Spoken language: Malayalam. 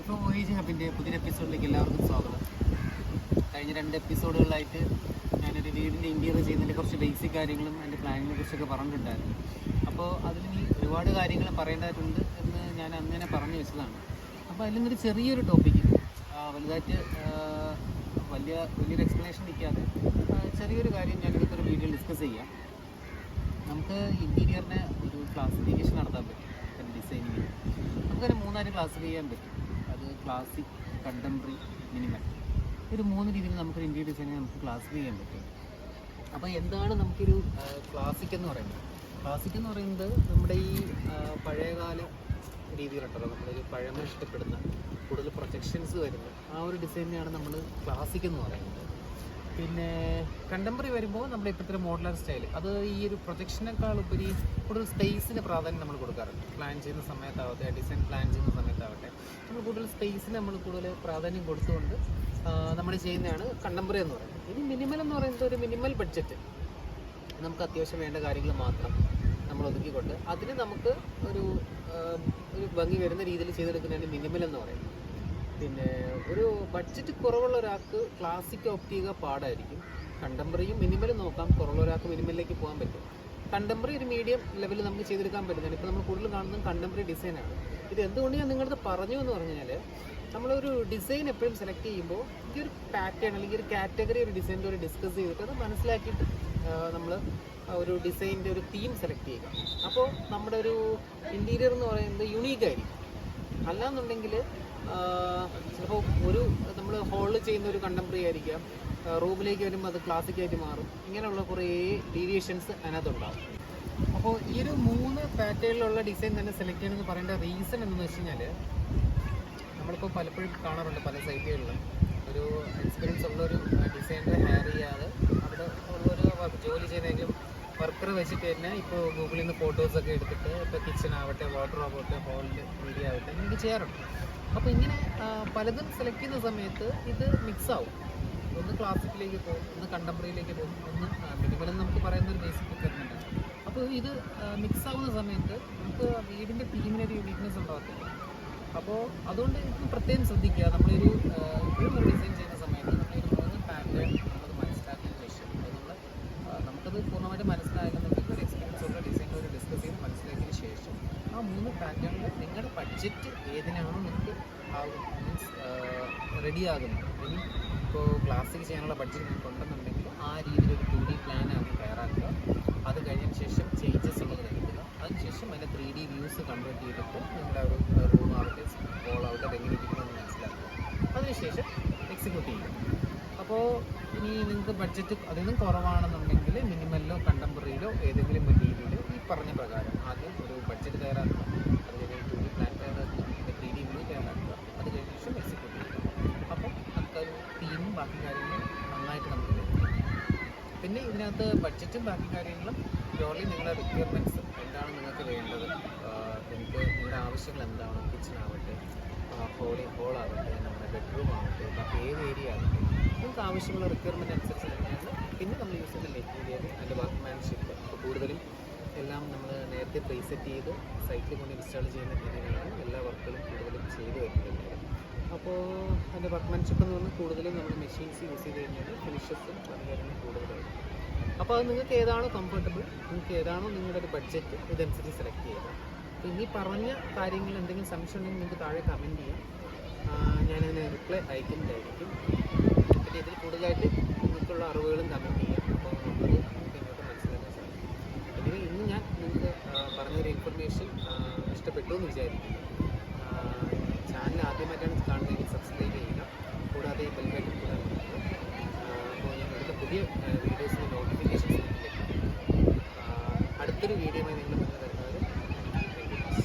ഇപ്പോൾ വോയേജ് ഹബിൻ്റെ പുതിയൊരു എപ്പിസോഡിലേക്ക് എല്ലാവർക്കും സ്വാഗതം. കഴിഞ്ഞ 2 എപ്പിസോഡുകളായിട്ട് ഞാനൊരു വീടിൻ്റെ ഇൻറ്റീരിയർ ചെയ്യുന്നതിൻ്റെ കുറച്ച് ബേസിക് കാര്യങ്ങളും അതിൻ്റെ പ്ലാനിങ്ങിനെ കുറിച്ചൊക്കെ പറഞ്ഞിട്ടുണ്ടായിരുന്നു. അപ്പോൾ അതിൽ ഒരുപാട് കാര്യങ്ങൾ പറയേണ്ടതായിട്ടുണ്ട് എന്ന് ഞാൻ അങ്ങനെ പറഞ്ഞു വെച്ചതാണ്. അപ്പോൾ അതിൽ നിന്നൊരു ചെറിയൊരു ടോപ്പിക്ക് വലുതായിട്ട് വലിയൊരു എക്സ്പ്ലനേഷൻ നിൽക്കാതെ ചെറിയൊരു കാര്യം ഞാനിതൊക്കെ ഒരു വീഡിയോയിൽ ഡിസ്കസ് ചെയ്യാം. നമുക്ക് ഇൻറ്റീരിയറിനെ ഒരു ക്ലാസിഫിക്കേഷൻ നടത്താൻ പറ്റും. ഡിസൈനിങ് നമുക്കതിനെ 3 ക്ലാസിഫൈ ചെയ്യാൻ പറ്റും. അത് ക്ലാസിക്, കണ്ടംപററി, മിനിമൽ. ഒരു 3 രീതിയിൽ നമുക്കൊരു ഇൻറ്റീരിയർ ഡിസൈനിങ് നമുക്ക് ക്ലാസിഫൈ ചെയ്യാൻ പറ്റും. അപ്പോൾ എന്താണ് നമുക്കൊരു ക്ലാസിക് എന്ന് പറയുന്നത്? ക്ലാസിക് എന്ന് പറയുന്നത് നമ്മുടെ ഈ പഴയകാല രീതികളുണ്ടല്ലോ, നമ്മളൊരു പഴമ ഇഷ്ടപ്പെടുന്ന കൂടുതൽ പ്രൊജക്ഷൻസ് വരുന്ന ആ ഒരു ഡിസൈനിനെയാണ് നമ്മൾ ക്ലാസിക് എന്ന് പറയുന്നത്. പിന്നെ കണ്ടംപററി വരുമ്പോൾ നമ്മുടെ ഇപ്പോഴത്തെ മോഡലർ സ്റ്റൈൽ, അത് ഈ ഒരു പ്രൊജക്ഷനേക്കാൾ ഉപരി കൂടുതൽ സ്പേസിന് പ്രാധാന്യം നമ്മൾ കൊടുക്കാറുണ്ട്. പ്ലാൻ ചെയ്യുന്ന സമയത്താവട്ടെ, ഡിസൈൻ പ്ലാൻ ചെയ്യുന്ന സമയത്താവട്ടെ, നമ്മൾ കൂടുതൽ സ്പേസിന് നമ്മൾ കൂടുതൽ പ്രാധാന്യം കൊടുത്തുകൊണ്ട് നമ്മൾ ചെയ്യുന്നതാണ് കണ്ടംപററി എന്ന് പറയുന്നത്. ഇനി മിനിമൽ എന്ന് പറയുന്നത് ഒരു മിനിമൽ ബഡ്ജറ്റ്, നമുക്ക് അത്യാവശ്യം വേണ്ട കാര്യങ്ങൾ മാത്രം നമ്മൾ ഒതുക്കിക്കൊണ്ട് അതിന് നമുക്ക് ഒരു ഭംഗി വരുന്ന രീതിയിൽ ചെയ്തെടുക്കുന്നതാണ് മിനിമൽ എന്ന് പറയുന്നത്. പിന്നെ ഒരു ബഡ്ജറ്റ് കുറവുള്ള ഒരാൾക്ക് ക്ലാസിക് ഓപ്റ്റ് ചെയ്യുക പാടായിരിക്കും. കണ്ടംപററിയും മിനിമലും നോക്കാം, കുറവുള്ള ഒരാൾക്ക് മിനിമലിലേക്ക് പോകാൻ പറ്റും. കണ്ടംപററി ഒരു മീഡിയം ലെവലിൽ നമുക്ക് ചെയ്തെടുക്കാൻ പറ്റുന്നതാണ്. ഇപ്പോൾ നമ്മൾ കൂടുതൽ കാണുന്നത് കണ്ടംപററി ഡിസൈനാണ്. ഇത് എന്തുകൊണ്ട് ഞാൻ നിങ്ങളത് പറഞ്ഞു എന്ന് പറഞ്ഞു കഴിഞ്ഞാൽ, നമ്മളൊരു ഡിസൈൻ എപ്പോഴും സെലക്ട് ചെയ്യുമ്പോൾ ഈ ഒരു പാറ്റേൺ അല്ലെങ്കിൽ ഒരു കാറ്റഗറി ഒരു ഡിസൈനിൻ്റെ ഒരു ഡിസ്കസ് ചെയ്തിട്ട് അത് മനസ്സിലാക്കിയിട്ട് നമ്മൾ ഒരു ഡിസൈനിൻ്റെ ഒരു തീം സെലക്ട് ചെയ്യുക. അപ്പോൾ നമ്മുടെ ഒരു ഇൻറ്റീരിയർ എന്ന് പറയുന്നത് യുണീക്കായിരിക്കും. അല്ലാന്നുണ്ടെങ്കിൽ ചിലപ്പോൾ നമ്മൾ ഹോളിൽ ചെയ്യുന്ന ഒരു കണ്ടംപററി ആയിരിക്കാം, റൂമിലേക്ക് വരുമ്പോൾ അത് ക്ലാസിക്കായിട്ട് മാറും. ഇങ്ങനെയുള്ള കുറേ ഡീവിയേഷൻസ് അതിനകത്തുണ്ടാകും. അപ്പോൾ ഈ ഒരു 3 പാറ്റേണിലുള്ള ഡിസൈൻ തന്നെ സെലക്ട് ചെയ്യണമെന്ന് പറയേണ്ട റീസൺ എന്ന് വെച്ച് കഴിഞ്ഞാൽ, നമ്മളിപ്പോൾ പലപ്പോഴും കാണാറുണ്ട് പല സൈറ്റുകളിലും ഒരു എക്സ്പീരിയൻസ് ഉള്ളൊരു ഡിസൈനറെ ഹയർ ചെയ്യാതെ അവിടെ ഉള്ളൊരു ജോലി ചെയ്യുന്നെങ്കിലും വർക്കർ വെച്ചിട്ട് തന്നെ ഇപ്പോൾ ഗൂഗിളിൽ നിന്ന് ഫോട്ടോസൊക്കെ എടുത്തിട്ട് ഇപ്പോൾ കിച്ചൺ ആവട്ടെ, വാട്ടർ ആവട്ടെ, ഹോളിൽ ഏരിയ ആവട്ടെ, ഇങ്ങനെ ചെയ്യാറുണ്ട്. അപ്പോൾ ഇങ്ങനെ പലതും സെലക്ട് ചെയ്യുന്ന സമയത്ത് ഇത് മിക്സ് ആവും. ഒന്ന് ക്ലാസിക്കിലേക്ക് പോകും, ഒന്ന് കണ്ടംപററിയിലേക്ക് പോകും, ഒന്ന് മിനിമൽ എന്ന് നമുക്ക് പറയുന്ന ഒരു ബേസിക് റിക്വയർമെൻ്റ് ആണ്. അപ്പോൾ ഇത് മിക്സ് ആവുന്ന സമയത്ത് നമുക്ക് വീടിൻ്റെ തീമിനൊരു യൂണിക്നെസ് ഉണ്ടാകത്തില്ല. അപ്പോൾ അതുകൊണ്ട് ഇത് പ്രത്യേകം ശ്രദ്ധിക്കുക. നമ്മളൊരു ഡിസൈൻ ചെയ്യുന്ന സമയത്ത് നമ്മളൊരു 3 പാറ്റേൺ നമ്മളത് മനസ്സിലാക്കിയതിന് ശേഷം നമുക്കത് പൂർണ്ണമായിട്ട് മനസ്സിലാകുന്നുണ്ടെങ്കിൽ ഒരു എക്സ്പീരിയൻസ് ഉള്ള ഡിസൈനർ ഡിസ്കസ് ചെയ്ത് മനസ്സിലാക്കിയതിന് ശേഷം ആ 3 പാറ്റേണിൽ നിങ്ങളുടെ ബഡ്ജറ്റ് ഏതിനാണോ നിങ്ങൾക്ക് മീൻസ് റെഡിയാകുന്നത്. ഇനി ഇപ്പോൾ ക്ലാസിക് ചെയ്യാനുള്ള ബഡ്ജറ്റ് നിങ്ങൾക്ക് ഉണ്ടെന്നുണ്ടെങ്കിൽ ആ രീതിയിലൊരു 2D പ്ലാൻ ആദ്യം തയ്യാറാക്കുക. അത് കഴിഞ്ഞതിന് ശേഷം ചേഞ്ചസ് ഉള്ളത് വരുത്തുക. അതിനുശേഷം അതിൻ്റെ 3D വ്യൂസ് കൺവേർട്ട് ചെയ്തിട്ട് നിങ്ങളുടെ ഒരു റൂമാവട്ടെ, ഹോളാവട്ടെ, അതെങ്ങനെ ഇരിക്കണമെന്ന് മനസ്സിലാക്കുക. അതിനുശേഷം എക്സിക്യൂട്ട് ചെയ്യുക. അപ്പോൾ ഇനി നിങ്ങൾക്ക് ബഡ്ജറ്റ് അതിൽ നിന്നും കുറവാണെന്നുണ്ടെങ്കിൽ മിനിമലിലോ കണ്ടംപററിയിലോ ഏതെങ്കിലും ഒരു രീതിയിൽ ഈ പറഞ്ഞ പ്രകാരം ആദ്യം ഒരു ബഡ്ജറ്റ് തയ്യാറാക്കുക, അത് കഴിഞ്ഞ് 2D പ്ലാൻ തയ്യാറാക്കുക, പിന്നെ 3D വ്യൂ തയ്യാറാക്കുക, അത് കഴിഞ്ഞ ശേഷം എക്സിക്യൂട്ട് ചെയ്യുക. അപ്പം നമുക്കൊരു തീമും ബാക്കി കാര്യങ്ങളും നന്നായിട്ട് നമുക്ക് വരും. പിന്നെ ഇതിനകത്ത് ബഡ്ജറ്റും ബാക്കി കാര്യങ്ങളും പ്യോർലി നിങ്ങളുടെ റിക്വയർമെൻറ്റ്സ് എന്താണ് നിങ്ങൾക്ക് വേണ്ടത്, നിങ്ങൾക്ക് നിങ്ങളുടെ ആവശ്യങ്ങൾ എന്താണ്, കിച്ചണാവട്ടെ, ഹോളാവട്ടെ, നമ്മുടെ ബെഡ്റൂം ആവട്ടെ, ബാക്കി ഏത് ഏരിയ ആവട്ടെ, നിങ്ങൾക്ക് ആവശ്യമുള്ള റിക്വയർമെൻറ്റ് അനുസരിച്ച് തന്നെയാണ് പിന്നെ നമ്മൾ യൂസ് ചെയ്യുന്ന മെറ്റീരിയൽ, അതിൻ്റെ വർക്ക്മാൻഷിപ്പ്. അപ്പോൾ കൂടുതലും എല്ലാം നമ്മൾ നേരത്തെ പ്രീസെറ്റ് ചെയ്ത് സൈറ്റിൽ കൊണ്ട് ഇൻസ്റ്റാൾ ചെയ്യുന്ന രീതിയിലാണ് എല്ലാ വർക്കുകളും കൂടുതലും ചെയ്ത് വരുന്നത്. അപ്പോൾ അതിൻ്റെ വർക്ക്മാൻഷിപ്പ് എന്ന് പറഞ്ഞാൽ കൂടുതലും നമ്മൾ മെഷീൻസ് യൂസ് ചെയ്ത് കഴിഞ്ഞാൽ ഫിനിഷസും അതുകാര്യങ്ങളും കൂടുതലായിരിക്കും. അപ്പോൾ അത് നിങ്ങൾക്ക് ഏതാണോ കംഫർട്ടബിൾ, നിങ്ങൾക്ക് ഏതാണോ നിങ്ങളുടെ ഒരു ബഡ്ജറ്റ്, ഇതനുസരിച്ച് സെലക്ട് ചെയ്യുക. അപ്പോൾ ഇനി പറഞ്ഞ കാര്യങ്ങൾ എന്തെങ്കിലും സംശയം ഉണ്ടെങ്കിൽ നിങ്ങൾക്ക് താഴെ കമൻറ്റ് ചെയ്യാം, ഞാനതിന് റിപ്ലൈ അയക്കുന്നതായിരിക്കും. പിന്നെ ഇതിൽ കൂടുതലായിട്ട് നിങ്ങൾക്കുള്ള അറിവുകളും കമൻറ്റ് ചെയ്യാം. അപ്പോൾ നമുക്കത് നമുക്ക് ഇങ്ങോട്ട് മനസ്സിലാക്കാൻ സാധിക്കും. പിന്നെ ഇന്ന് ഞാൻ നിങ്ങൾക്ക് പറഞ്ഞൊരു ഇൻഫർമേഷൻ ഇഷ്ടപ്പെട്ടു എന്ന് വിചാരിക്കുന്നു. ചാനൽ ആദ്യമായിട്ടാണ് കാണുന്നതെങ്കിൽ സബ്സ്ക്രൈബ് ചെയ്യുക, കൂടാതെ ഈ ബെൽ ബട്ടൺ കൂടാതെ അപ്പോൾ ഞാൻ എടുത്ത പുതിയ വീഡിയോസിൻ്റെ നോട്ടിഫിക്കേഷൻസ് ലഭിക്കും. അടുത്തൊരു വീഡിയോയുമായി നിങ്ങൾ